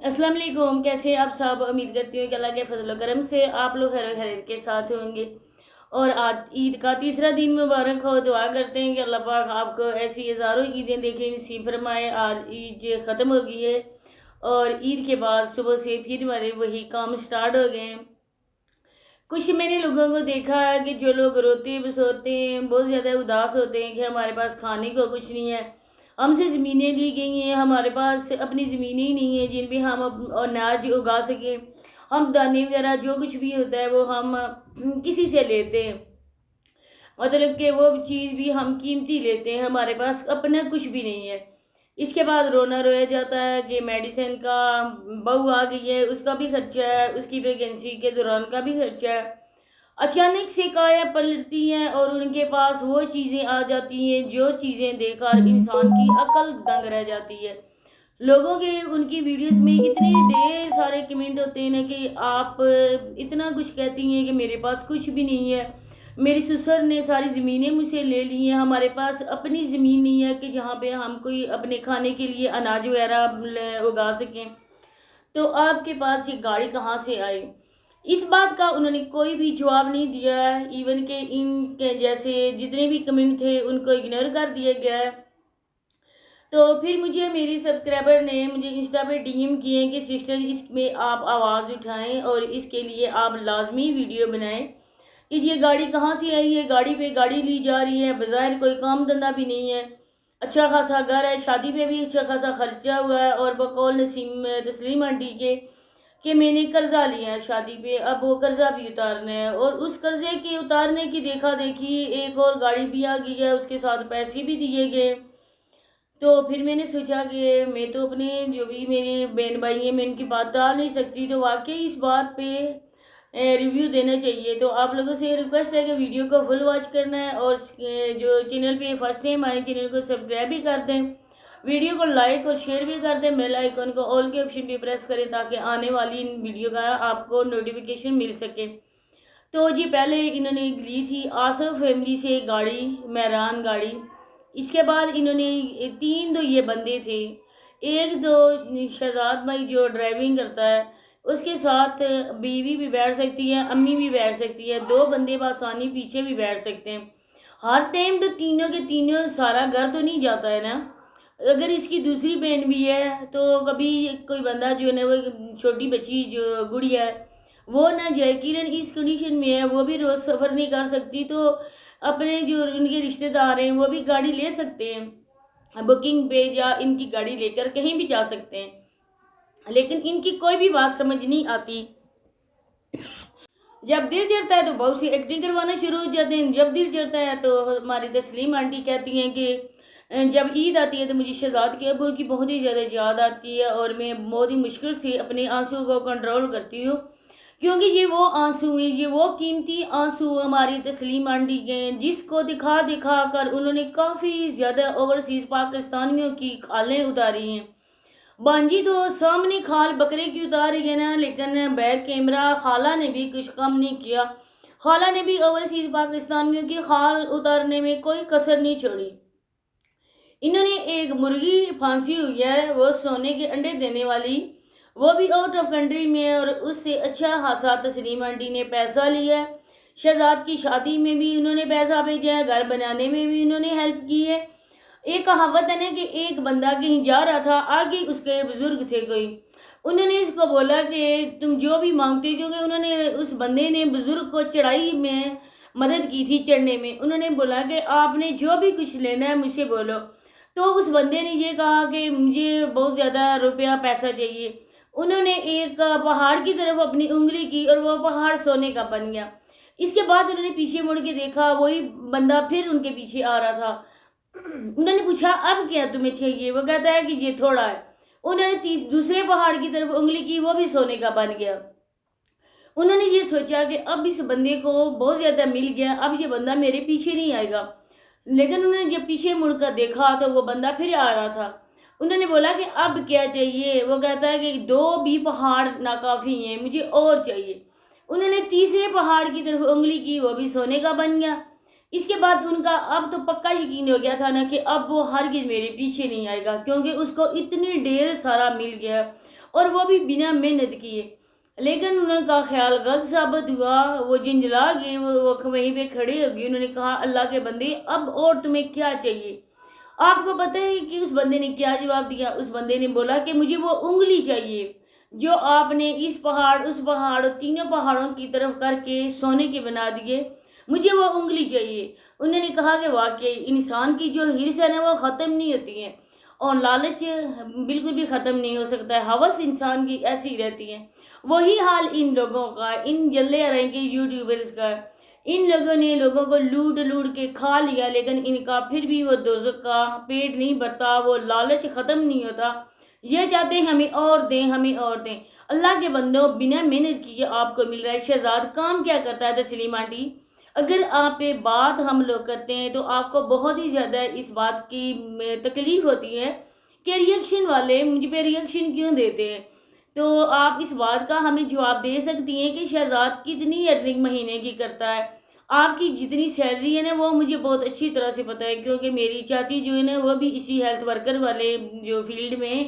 السلام علیکم، کیسے آپ سب؟ امید کرتی ہوں کہ اللہ کے فضل و کرم سے آپ لوگ خیر و خیریت کے ساتھ ہوں گے۔ اور آج عید کا تیسرا دن مبارک ہو۔ دعا کرتے ہیں کہ اللہ پاک آپ کو ایسی ہزاروں عیدیں دیکھنے نصیب فرمائے۔ آج عید ختم ہو گئی ہے اور عید کے بعد صبح سے پھر ہمارے وہی کام سٹارٹ ہو گئے ہیں۔ کچھ میں نے لوگوں کو دیکھا ہے کہ جو لوگ روتے بسوتے ہیں، بہت زیادہ اداس ہوتے ہیں کہ ہمارے پاس کھانے کو کچھ نہیں ہے، ہم سے زمینیں لی گئی ہیں، ہمارے پاس اپنی زمینیں ہی نہیں ہیں جن پہ ہم اناج اگا سکیں، ہم دانے وغیرہ جو کچھ بھی ہوتا ہے وہ ہم کسی سے لیتے ہیں، مطلب کہ وہ چیز بھی ہم قیمتی لیتے ہیں، ہمارے پاس اپنا کچھ بھی نہیں ہے۔ اس کے بعد رونا رویا جاتا ہے کہ میڈیسن کا بہو آ گئی ہے، اس کا بھی خرچہ ہے، اس کی پریگنسی کے دوران کا بھی خرچہ ہے۔ اچانک سے کایا پلٹتی ہیں اور ان کے پاس وہ چیزیں آ جاتی ہیں جو چیزیں دیکھ کر انسان کی عقل دنگ رہ جاتی ہے۔ لوگوں کے ان کی ویڈیوز میں اتنے ڈھیر سارے کمنٹ ہوتے ہیں کہ آپ اتنا کچھ کہتی ہیں کہ میرے پاس کچھ بھی نہیں ہے، میری سسر نے ساری زمینیں مجھ سے لے لی ہیں، ہمارے پاس اپنی زمین نہیں ہے کہ جہاں پہ ہم کوئی اپنے کھانے کے لیے اناج وغیرہ اگا سکیں، تو آپ کے پاس یہ گاڑی کہاں سے آئی؟ اس بات کا انہوں نے کوئی بھی جواب نہیں دیا ہے، ایون کہ ان کے جیسے جتنے بھی کمنٹ تھے ان کو اگنور کر دیا گیا ہے۔ تو پھر مجھے میری سبسکرائبر نے مجھے انسٹا پہ ڈی ایم کیے کہ سسٹر اس میں آپ آواز اٹھائیں اور اس کے لیے آپ لازمی ویڈیو بنائیں کہ یہ گاڑی کہاں سے آئی ہے، گاڑی پہ گاڑی لی جا رہی ہے، بظاہر کوئی کام دھندہ بھی نہیں ہے، اچھا خاصا گھر ہے، شادی پہ بھی اچھا خاصا خرچہ ہوا ہے، اور بقول تسلیم آنٹی کے کہ میں نے قرضہ لیا ہے شادی پہ، اب وہ قرضہ بھی اتارنا ہے، اور اس قرضے کے اتارنے کی دیکھا دیکھی ایک اور گاڑی بھی آ گئی ہے، اس کے ساتھ پیسے بھی دیے گئے۔ تو پھر میں نے سوچا کہ میں تو اپنے جو بھی میرے بہن بھائی ہیں میں ان کی بات ٹال نہیں سکتی، تو واقعی اس بات پہ ریویو دینا چاہیے۔ تو آپ لوگوں سے ریکویسٹ ہے کہ ویڈیو کو فل واچ کرنا ہے، اور جو چینل پہ فرسٹ ٹائم آئے چینل کو سبسکرائب بھی کر دیں، ویڈیو کو لائک اور شیئر بھی کر دیں، بیل آئیکن کو آل کے آپشن پہ پریس کریں تاکہ آنے والی ویڈیو کا آپ کو نوٹیفیکیشن مل سکے۔ تو جی پہلے انہوں نے لی تھی آصف فیملی سے گاڑی، مہران گاڑی، اس کے بعد انہوں نے تین تو یہ بندے تھے، ایک تو شہزاد بھائی جو ڈرائیونگ کرتا ہے، اس کے ساتھ بیوی بھی بیٹھ سکتی ہے، امی بھی بیٹھ سکتی ہے، دو بندے بآسانی پیچھے بھی بیٹھ سکتے ہیں۔ ہر ٹائم تو تینوں کے تینوں سارا گھر تو نہیں جاتا ہے نا، اگر اس کی دوسری بہن بھی ہے تو کبھی کوئی بندہ جو ہے نا، وہ چھوٹی بچی جو گڑیا ہے وہ نہ جائے، کرن اس کنڈیشن میں ہے، وہ بھی روز سفر نہیں کر سکتی، تو اپنے جو ان کے رشتہ دار ہیں وہ بھی گاڑی لے سکتے ہیں بکنگ پہ، یا ان کی گاڑی لے کر کہیں بھی جا سکتے ہیں، لیکن ان کی کوئی بھی بات سمجھ نہیں آتی۔ جب دل چڑھتا ہے تو بہت سی ایکٹنگ کروانا شروع ہو جاتے ہیں، جب دل چڑھتا ہے تو ہماری تسلیم آنٹی کہتی ہیں کہ جب عید آتی ہے تو مجھے شہزاد کے ابو کی بہت ہی زیادہ یاد آتی ہے، اور میں بہت ہی مشکل سے اپنے آنسو کو کنٹرول کرتی ہوں، کیونکہ یہ وہ آنسو ہیں، یہ وہ قیمتی آنسو ہماری تسلیم آنٹی کے ہیں جس کو دکھا دکھا کر انہوں نے کافی زیادہ اوورسیز پاکستانیوں کی کھالیں اتاری ہیں۔ بانجی تو سامنے کھال بکرے کی اتار رہی ہے نا، لیکن بیک کیمرہ خالہ نے بھی کچھ کم نہیں کیا، خالہ نے بھی اوورسیز پاکستانیوں کی کھال اتارنے میں کوئی کسر نہیں چھوڑی۔ انہوں نے ایک مرغی پھانسی ہوئی ہے، وہ سونے کے انڈے دینے والی، وہ بھی آؤٹ آف کنٹری میں ہے، اور اس سے اچھا خاصا تسلیم آنٹی نے پیسہ لیا ہے، شہزاد کی شادی میں بھی انہوں نے پیسہ بھیجا ہے، گھر بنانے میں بھی انہوں نے ہیلپ کی ہے۔ ایک کہاوت ہے نا کہ ایک بندہ کہیں جا رہا تھا، آگے اس کے بزرگ تھے کوئی، انہوں نے اس کو بولا کہ تم جو بھی مانگتے، کیونکہ انہوں نے اس بندے نے بزرگ کو چڑھائی میں مدد کی تھی چڑھنے میں، انہوں نے بولا کہ آپ نے جو بھی کچھ لینا ہے مجھ سے بولو، تو اس بندے نے یہ کہا کہ مجھے بہت زیادہ روپیہ پیسہ چاہیے، انہوں نے ایک پہاڑ کی طرف اپنی انگلی کی اور وہ پہاڑ سونے کا بن گیا۔ اس کے بعد انہوں نے پیچھے مڑ کے دیکھا، وہی بندہ پھر ان کے پیچھے آ رہا تھا، انہوں نے پوچھا اب کیا تمہیں چاہیے، وہ کہتا ہے کہ یہ تھوڑا ہے، انہوں نے دوسرے پہاڑ کی طرف انگلی کی، وہ بھی سونے کا بن گیا۔ انہوں نے یہ سوچا کہ اب اس بندے کو بہت زیادہ مل گیا، اب یہ بندہ میرے پیچھے نہیں آئے گا، لیکن انہوں نے جب پیچھے مڑ کر دیکھا تو وہ بندہ پھر آ رہا تھا۔ انہوں نے بولا کہ اب کیا چاہیے، وہ کہتا ہے کہ دو بھی پہاڑ ناکافی ہیں، مجھے اور چاہیے۔ انہوں نے تیسرے پہاڑ کی طرف انگلی کی، وہ بھی سونے کا بن گیا۔ اس کے بعد ان کا اب تو پکا یقین ہو گیا تھا نا کہ اب وہ ہرگز میرے پیچھے نہیں آئے گا، کیونکہ اس کو اتنی ڈھیر سارا مل گیا، اور وہ بھی بنا محنت کیے، لیکن انہوں کا خیال غلط ثابت ہوا، وہ جنجلا گئے، وہ وہیں پہ کھڑے ہو گئے۔ انہوں نے کہا اللہ کے بندے اب اور تمہیں کیا چاہیے؟ آپ کو پتہ ہے کہ اس بندے نے کیا جواب دیا؟ اس بندے نے بولا کہ مجھے وہ انگلی چاہیے جو آپ نے اس پہاڑ اس پہاڑ اور تینوں پہاڑوں کی طرف کر کے سونے کے بنا دیے، مجھے وہ انگلی چاہیے۔ انہوں نے کہا کہ واقعی انسان کی جو حرص ہے نا وہ ختم نہیں ہوتی ہے، اور لالچ بالکل بھی ختم نہیں ہو سکتا ہے، ہوس انسان کی ایسی رہتی ہے۔ وہی حال ان لوگوں کا، ان جلے رہیں کے یوٹیوبرز کا، ان لوگوں نے لوگوں کو لوٹ لوٹ کے کھا لیا، لیکن ان کا پھر بھی وہ دوزخ کا پیٹ نہیں بھرتا، وہ لالچ ختم نہیں ہوتا، یہ چاہتے ہیں ہمیں اور دیں، ہمیں اور دیں۔ اللہ کے بندوں بنا محنت کیے آپ کو مل رہا ہے۔ شہزاد کام کیا کرتا ہے تسلیم آنٹی؟ اگر آپ پہ بات ہم لوگ کرتے ہیں تو آپ کو بہت ہی زیادہ اس بات کی تکلیف ہوتی ہے کہ ریئیکشن والے مجھ پہ ریئیکشن کیوں دیتے ہیں، تو آپ اس بات کا ہمیں جواب دے سکتی ہیں کہ شہزاد کتنی ارننگ مہینے کی کرتا ہے؟ آپ کی جتنی سیلری ہے نا وہ مجھے بہت اچھی طرح سے پتہ ہے، کیونکہ میری چاچی جو ہے نا وہ بھی اسی ہیلتھ ورکر والے جو فیلڈ میں ہیں،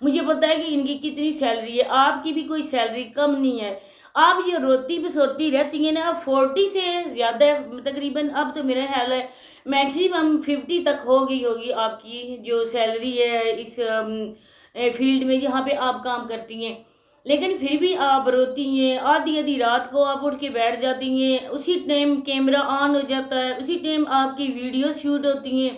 مجھے پتہ ہے کہ ان کی کتنی سیلری ہے۔ آپ کی بھی کوئی سیلری کم نہیں ہے، آپ یہ روتی پسوتی رہتی ہیں نا، اب 40 سے زیادہ تقریباً، اب تو میرا خیال ہے میکسیمم 50 تک ہو گئی ہوگی آپ کی جو سیلری ہے اس فیلڈ میں جہاں پہ آپ کام کرتی ہیں، لیکن پھر بھی آپ روتی ہیں، آدھی آدھی رات کو آپ اٹھ کے بیٹھ جاتی ہیں، اسی ٹائم کیمرہ آن ہو جاتا ہے، اسی ٹائم آپ کی ویڈیو شوٹ ہوتی ہیں،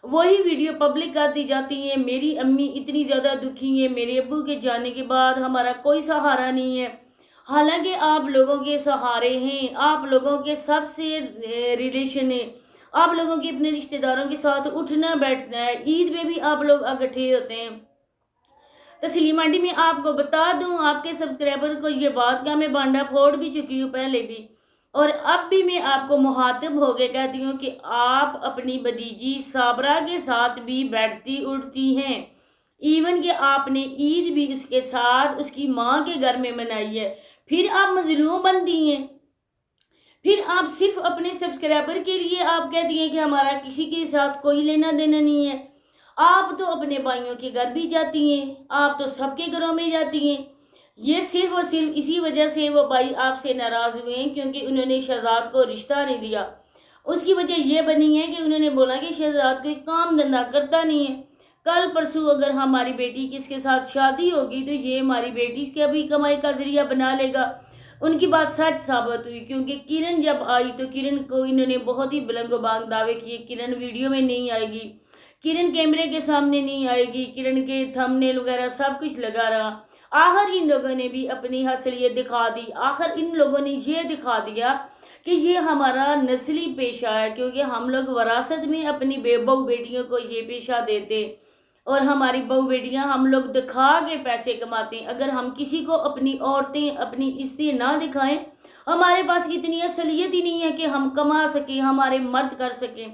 وہی ویڈیو پبلک کر دی جاتی ہیں۔ میری امی اتنی زیادہ دکھی ہیں، میرے ابو کے جانے کے بعد ہمارا کوئی سہارا نہیں ہے، حالانکہ آپ لوگوں کے سہارے ہیں، آپ لوگوں کے سب سے ریلیشن ہے، آپ لوگوں کے اپنے رشتہ داروں کے ساتھ اٹھنا بیٹھنا ہے، عید پہ بھی آپ لوگ اکٹھے ہوتے ہیں۔ تسلیم آنٹی میں آپ کو بتا دوں، آپ کے سبسکرائبر کو یہ بات کا میں بانڈا پھوڑ بھی چکی ہوں پہلے بھی، اور اب بھی میں آپ کو مخاطب ہو کے کہتی ہوں کہ آپ اپنی بھتیجی صابرہ کے ساتھ بھی بیٹھتی اٹھتی ہیں، ایون کہ آپ نے عید بھی اس کے ساتھ اس کی ماں کے گھر میں منائی ہے، پھر آپ مظلوم بنتی ہیں، پھر آپ صرف اپنے سبسکرائبر کے لیے آپ کہتی ہیں کہ ہمارا کسی کے ساتھ کوئی لینا دینا نہیں ہے۔ آپ تو اپنے بھائیوں کے گھر بھی جاتی ہیں، آپ تو سب کے گھروں میں جاتی ہیں، یہ صرف اور صرف اسی وجہ سے وہ بھائی آپ سے ناراض ہوئے ہیں کیونکہ انہوں نے شہزاد کو رشتہ نہیں دیا۔ اس کی وجہ یہ بنی ہے کہ انہوں نے بولا کہ شہزاد کوئی کام دھندہ کرتا نہیں ہے، کل پرسوں اگر ہماری بیٹی کس کے ساتھ شادی ہوگی تو یہ ہماری بیٹی کے بھی کمائی کا ذریعہ بنا لے گا۔ ان کی بات سچ ثابت ہوئی، کیونکہ کرن جب آئی تو کرن کو انہوں نے بہت ہی بلند و بانگ دعوے کیے، کرن ویڈیو میں نہیں آئے گی، کرن کیمرے کے سامنے نہیں آئے گی، کرن کے تھمبنیل وغیرہ سب کچھ لگا رہا۔ آخر ان لوگوں نے بھی اپنی حیثیت دکھا دی، آخر ان لوگوں نے یہ دکھا دیا کہ یہ ہمارا نسلی پیشہ ہے، کیونکہ ہم لوگ وراثت میں اپنی بہو بیٹیوں کو یہ پیشہ دیتے، اور ہماری بہو بیٹیاں ہم لوگ دکھا کے پیسے کماتے ہیں۔ اگر ہم کسی کو اپنی عورتیں اپنی عزتیں نہ دکھائیں، ہمارے پاس اتنی اصلیت ہی نہیں ہے کہ ہم کما سکیں، ہمارے مرد کر سکیں۔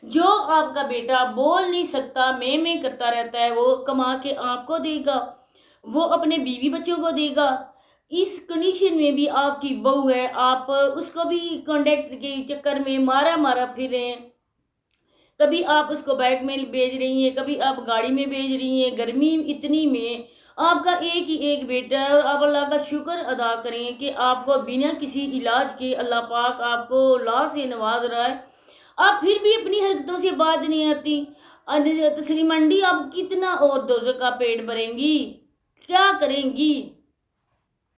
جو آپ کا بیٹا بول نہیں سکتا، میں کرتا رہتا ہے، وہ کما کے آپ کو دے گا، وہ اپنے بیوی بچوں کو دے گا۔ اس کنڈیشن میں بھی آپ کی بہو ہے، آپ اس کو بھی کانٹیکٹ کے چکر میں مارا پھر رہے ہیں، کبھی آپ اس کو بائک میں بھیج رہی ہیں، کبھی آپ گاڑی میں بھیج رہی ہیں، گرمی اتنی میں آپ کا ایک ہی ایک بیٹا ہے، اور آپ اللہ کا شکر ادا کریں کہ آپ کو بنا کسی علاج کے اللہ پاک آپ کو لا سے نواز رہا ہے، آپ پھر بھی اپنی حرکتوں سے بات نہیں آتی۔ تسلیم آنٹی آپ کتنا اور دوزخ کا پیٹ بھریں گی، کیا کریں گی؟